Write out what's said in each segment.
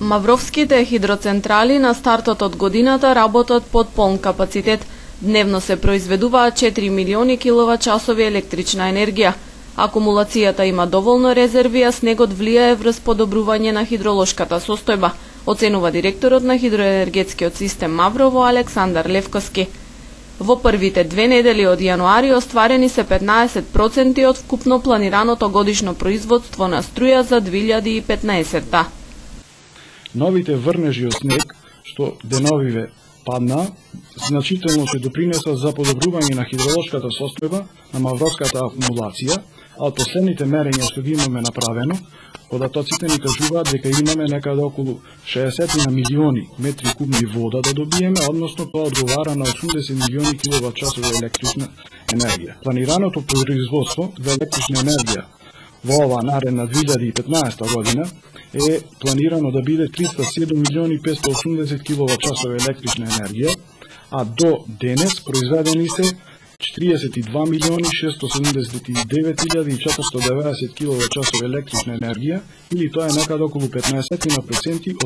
Мавровските хидроцентрали на стартот од годината работат под полн капацитет. Дневно се произведуваат 4 милиони киловат-часови електрична енергија. Акумулацијата има доволно резерви, а снегот влијае врз подобрување на хидролошката состојба, оценува директорот на хидроенергетскиот систем Маврово Александар Левковски. Во првите 2 недели од јануари остварени се 15% од вкупно планираното годишно производство на струја за 2015-та. Новите врнежи од снег, што деновиве падна, значително се допринеса за подобрување на хидролошката состојба на мавровската акумулација, а од последните мерења што ги имаме направено, податоците ни кажуваат дека имаме некаде околу 60 милиони метри кубни вода да добиеме, односно тоа одговара на 80 милиони киловат-часови електрична енергија. Планираното производство за електрична енергија во оваа наредна 2015 година е планирано да биде 307 милиони 580 киловат-часови електрична енергија, а до денес произведени се 42 милиони 679 490 киловат-часови електрична енергија, или тоа е некаде околу 15%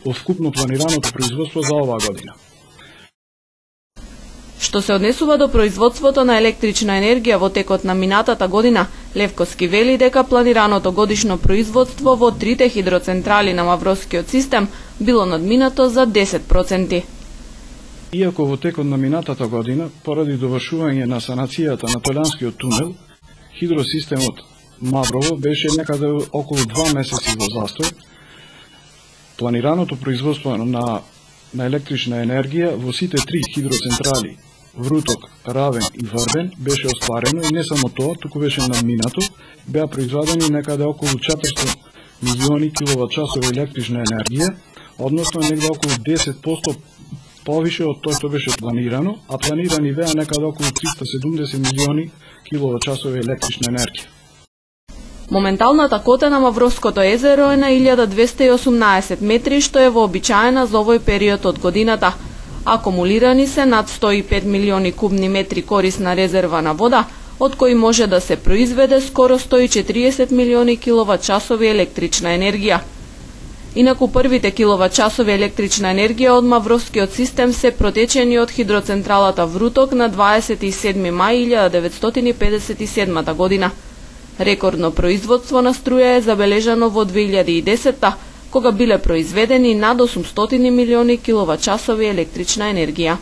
од вкупно планираното производство за оваа година. Што се однесува до производството на електрична енергија во текот на минатата година, Левковски вели дека планираното годишно производство во трите хидроцентрали на Мавровскиот систем било надминато за 10%. Иако во текот на минатата година, поради довршување на санацијата на Толјанскиот тунел, хидросистемот Маврово беше некаде околу 2 месеци во застој, планираното производство на електрична енергија во сите три хидроцентрали Вруток, Равен и Врбен беше остварено и не само тоа, туку беше надминато, беа произведени некаде околу 400 милиони киловат-часови електрична енергија, односно негде околу 10% повише од тоа што беше планирано, а планирани беа некаде околу 370 милиони киловат-часови електрична енергија. Моменталната кота на Мавровското езеро е на 1218 метри, што е вообичаена за овој период од годината. Акумулирани се над 105 милиони кубни метри корисна резерва на вода, од кои може да се произведе скоро 140 милиони киловат-часови електрична енергија. Инаку првите киловат-часови електрична енергија од Мавровскиот систем се протечени од хидроцентралата Вруток на 27 мај 1957 година. Рекордно производство на струја е забележано во 2010-та, кога биле произведени над 800 милиони киловат-часови електрична енергија.